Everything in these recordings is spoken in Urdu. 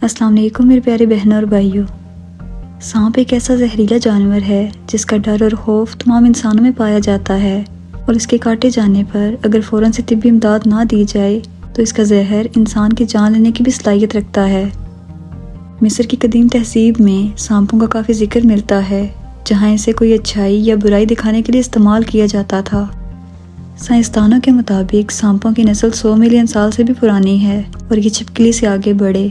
السلام علیکم میرے پیارے بہنوں اور بھائیوں۔ سانپ ایک ایسا زہریلا جانور ہے جس کا ڈر اور خوف تمام انسانوں میں پایا جاتا ہے، اور اس کے کاٹے جانے پر اگر فوراً سے طبی امداد نہ دی جائے تو اس کا زہر انسان کی جان لینے کی بھی صلاحیت رکھتا ہے۔ مصر کی قدیم تہذیب میں سانپوں کا کافی ذکر ملتا ہے، جہاں اسے کوئی اچھائی یا برائی دکھانے کے لیے استعمال کیا جاتا تھا۔ سائنسدانوں کے مطابق سانپوں کی نسل 100 ملین سال سے بھی پرانی ہے اور یہ چھپکلی سے آگے بڑھے،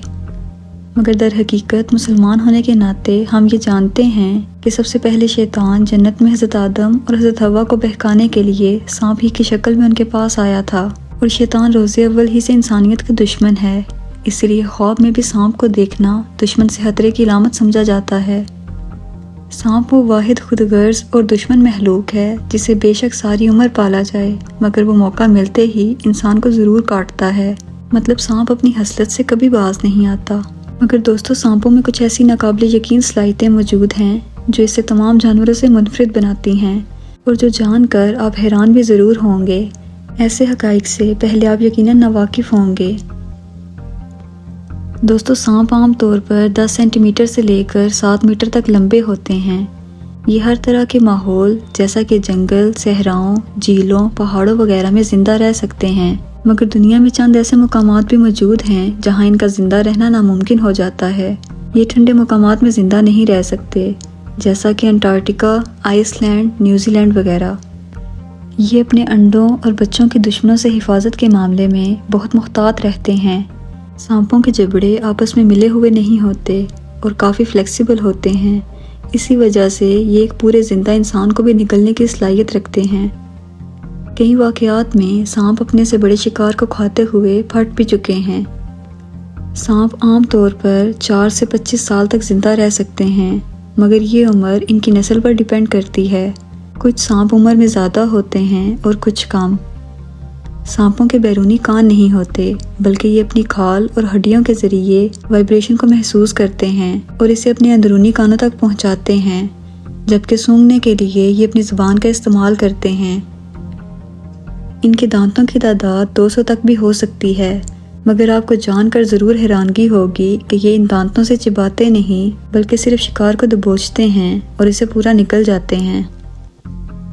مگر در حقیقت مسلمان ہونے کے ناطے ہم یہ جانتے ہیں کہ سب سے پہلے شیطان جنت میں حضرت آدم اور حضرت حوا کو بہکانے کے لیے سانپ ہی کی شکل میں ان کے پاس آیا تھا، اور شیطان روز اول ہی سے انسانیت کا دشمن ہے، اس لیے خواب میں بھی سانپ کو دیکھنا دشمن سے خطرے کی علامت سمجھا جاتا ہے۔ سانپ وہ واحد خود غرض اور دشمن مخلوق ہے جسے بے شک ساری عمر پالا جائے مگر وہ موقع ملتے ہی انسان کو ضرور کاٹتا ہے، مطلب سانپ اپنی حسرت سے کبھی باز نہیں آتا۔ مگر دوستو، سانپوں میں کچھ ایسی ناقابل یقین صلاحیتیں موجود ہیں جو اسے تمام جانوروں سے منفرد بناتی ہیں، اور جو جان کر آپ حیران بھی ضرور ہوں گے۔ ایسے حقائق سے پہلے آپ یقیناً ناواقف ہوں گے۔ دوستو، سانپ عام طور پر 10 سینٹی میٹر سے لے کر 7 میٹر تک لمبے ہوتے ہیں۔ یہ ہر طرح کے ماحول جیسا کہ جنگل، صحراؤں، جھیلوں، پہاڑوں وغیرہ میں زندہ رہ سکتے ہیں، مگر دنیا میں چند ایسے مقامات بھی موجود ہیں جہاں ان کا زندہ رہنا ناممکن ہو جاتا ہے۔ یہ ٹھنڈے مقامات میں زندہ نہیں رہ سکتے، جیسا کہ Antarctica, Iceland, New Zealand وغیرہ۔ یہ اپنے انڈوں اور بچوں کے دشمنوں سے حفاظت کے معاملے میں بہت محتاط رہتے ہیں۔ سانپوں کے جبڑے آپس میں ملے ہوئے نہیں ہوتے اور کافی فلیکسیبل ہوتے ہیں، اسی وجہ سے یہ ایک پورے زندہ انسان کو بھی نگلنے کی صلاحیت رکھتے ہیں۔ کئی واقعات میں سانپ اپنے سے بڑے شکار کو کھاتے ہوئے پھٹ بھی چکے ہیں۔ سانپ عام طور پر 4 سے 25 سال تک زندہ رہ سکتے ہیں، مگر یہ عمر ان کی نسل پر ڈیپینڈ کرتی ہے۔ کچھ سانپ عمر میں زیادہ ہوتے ہیں اور کچھ کم۔ سانپوں کے بیرونی کان نہیں ہوتے، بلکہ یہ اپنی کھال اور ہڈیوں کے ذریعے وائبریشن کو محسوس کرتے ہیں اور اسے اپنے اندرونی کانوں تک پہنچاتے ہیں، جبکہ سونگھنے کے لیے یہ اپنی زبان کا استعمال کرتے ہیں۔ ان کے دانتوں کی تعداد 200 تک بھی ہو سکتی ہے، مگر آپ کو جان کر ضرور حیرانگی ہوگی کہ یہ ان دانتوں سے چباتے نہیں بلکہ صرف شکار کو دبوچتے ہیں اور اسے پورا نکل جاتے ہیں۔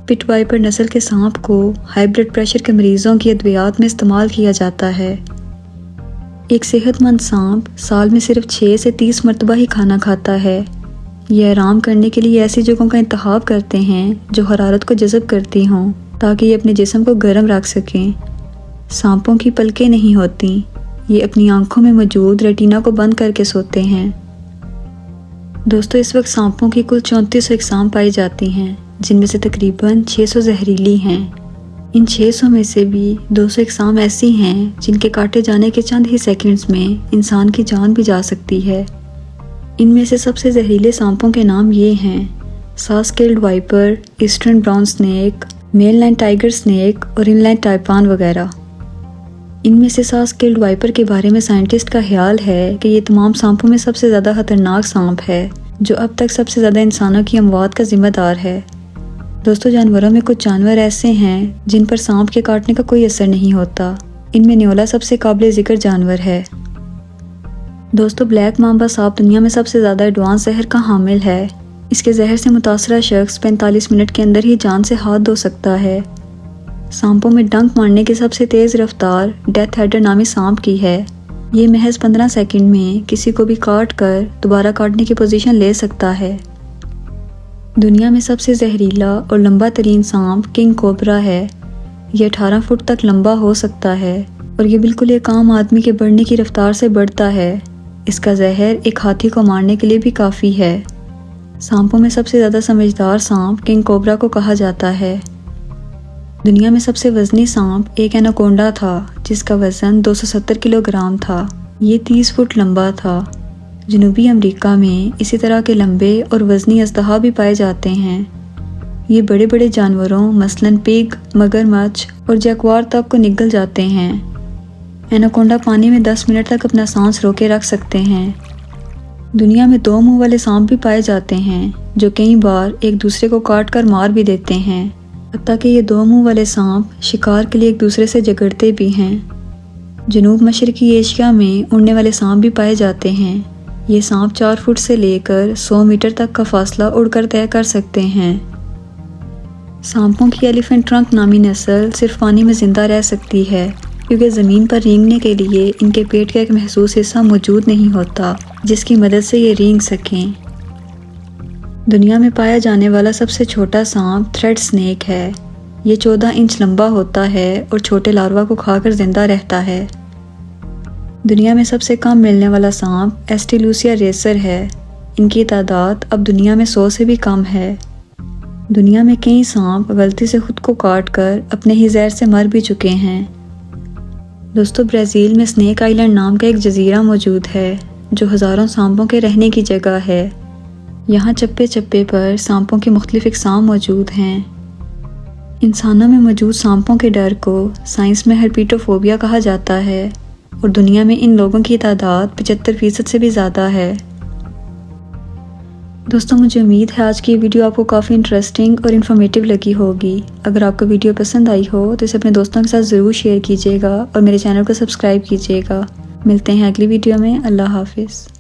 پٹ وائپر نسل کے سانپ کو ہائی بلڈ پریشر کے مریضوں کی ادویات میں استعمال کیا جاتا ہے۔ ایک صحت مند سانپ سال میں صرف 6 سے 30 مرتبہ ہی کھانا کھاتا ہے۔ یہ آرام کرنے کے لیے ایسی جگہوں کا انتخاب کرتے ہیں جو حرارت کو جذب کرتی ہوں تاکہ یہ اپنے جسم کو گرم رکھ سکیں۔ سانپوں کی پلکیں نہیں ہوتی، یہ اپنی آنکھوں میں موجود ریٹینا کو بند کر کے سوتے ہیں۔ دوستو، اس وقت سانپوں کی کل 3400 اقسام پائی جاتی ہیں، جن میں سے تقریباً 600 زہریلی ہیں۔ ان 600 میں سے بھی 200 اقسام ایسی ہیں جن کے کاٹے جانے کے چند ہی سیکنڈز میں انسان کی جان بھی جا سکتی ہے۔ ان میں سے سب سے زہریلے سانپوں کے نام یہ ہیں: ساسکیلڈ وائپر، ایسٹرن براؤن سنیک، میل لائن ٹائیگر سنیک اور ان لائن ٹائپان وغیرہ۔ ان میں سے ساسکیلڈ وائپر کے بارے میں سائنٹسٹ کا خیال ہے کہ یہ تمام سانپوں میں سب سے زیادہ خطرناک سانپ ہے، جو اب تک سب سے زیادہ انسانوں کی اموات کا ذمہ دار ہے۔ دوستو، جانوروں میں کچھ جانور ایسے ہیں جن پر سانپ کے کاٹنے کا کوئی اثر نہیں ہوتا۔ ان میں نیولا سب سے قابل ذکر جانور ہے۔ دوستو، بلیک مامبا سانپ دنیا میں سب سے زیادہ ایڈوانس زہر کا حامل ہے۔ اس کے زہر سے متاثرہ شخص 45 منٹ کے اندر ہی جان سے ہاتھ دھو سکتا ہے۔ سانپوں میں ڈنک مارنے کی سب سے تیز رفتار ڈیتھ ہیڈر نامی سانپ کی ہے۔ یہ محض 15 سیکنڈ میں کسی کو بھی کاٹ کر دوبارہ کاٹنے کی پوزیشن لے سکتا ہے۔ دنیا میں سب سے زہریلا اور لمبا ترین سانپ کنگ کوبرا ہے۔ یہ 18 فٹ تک لمبا ہو سکتا ہے اور یہ بالکل ایک عام آدمی کے بڑھنے کی رفتار سے بڑھتا ہے۔ اس کا زہر ایک ہاتھی کو مارنے کے لیے بھی کافی ہے۔ سانپوں میں سب سے زیادہ سمجھدار سانپ کنگ کوبرا کو کہا جاتا ہے۔ دنیا میں سب سے وزنی سانپ ایک ایناکونڈا تھا، جس کا وزن 270 کلو گرام تھا۔ یہ 30 فٹ لمبا تھا۔ جنوبی امریکہ میں اسی طرح کے لمبے اور وزنی اژدہا بھی پائے جاتے ہیں۔ یہ بڑے بڑے جانوروں مثلاً پگ، مگرمچھ اور جیگوار تک کو نگل جاتے ہیں۔ ایناکونڈا پانی میں 10 منٹ تک اپنا سانس روکے رکھ سکتے ہیں۔ دنیا میں 2 منہ والے سانپ بھی پائے جاتے ہیں جو کئی بار ایک دوسرے کو کاٹ کر مار بھی دیتے ہیں، حتیٰ کہ یہ 2 منہ والے سانپ شکار کے لیے ایک دوسرے سے جھگڑتے بھی ہیں۔ جنوب مشرقی ایشیا میں اڑنے والے سانپ بھی پائے جاتے ہیں، یہ سانپ 4 فٹ سے لے کر 100 میٹر تک کا فاصلہ اڑ کر طے کر سکتے ہیں۔ سانپوں کی ایلیفنٹ ٹرنک نامی نسل صرف پانی میں زندہ رہ سکتی ہے کیونکہ زمین پر رینگنے کے لیے ان کے پیٹ کا ایک محسوس حصہ موجود نہیں ہوتا جس کی مدد سے یہ رینگ سکیں۔ دنیا میں پایا جانے والا سب سے چھوٹا سانپ تھریڈ سنیک ہے۔ یہ 14 انچ لمبا ہوتا ہے اور چھوٹے لاروا کو کھا کر زندہ رہتا ہے۔ دنیا میں سب سے کم ملنے والا سانپ ایسٹیلوسیا ریسر ہے۔ ان کی تعداد اب دنیا میں 100 سے بھی کم ہے۔ دنیا میں کئی سانپ غلطی سے خود کو کاٹ کر اپنے ہی زہر سے مر بھی چکے ہیں۔ دوستو، برازیل میں سنیک آئیلینڈ نام کا ایک جزیرہ موجود ہے جو ہزاروں سانپوں کے رہنے کی جگہ ہے۔ یہاں چپے چپے پر سانپوں کی مختلف اقسام موجود ہیں۔ انسانوں میں موجود سانپوں کے ڈر کو سائنس میں ہرپیٹوفوبیا کہا جاتا ہے اور دنیا میں ان لوگوں کی تعداد 75% سے بھی زیادہ ہے۔ دوستوں، مجھے امید ہے آج کی یہ ویڈیو آپ کو کافی انٹرسٹنگ اور انفارمیٹیو لگی ہوگی۔ اگر آپ کو ویڈیو پسند آئی ہو تو اسے اپنے دوستوں کے ساتھ ضرور شیئر کیجیے گا اور میرے چینل کو سبسکرائب کیجیے گا۔ ملتے ہیں اگلی ویڈیو میں۔ اللہ حافظ۔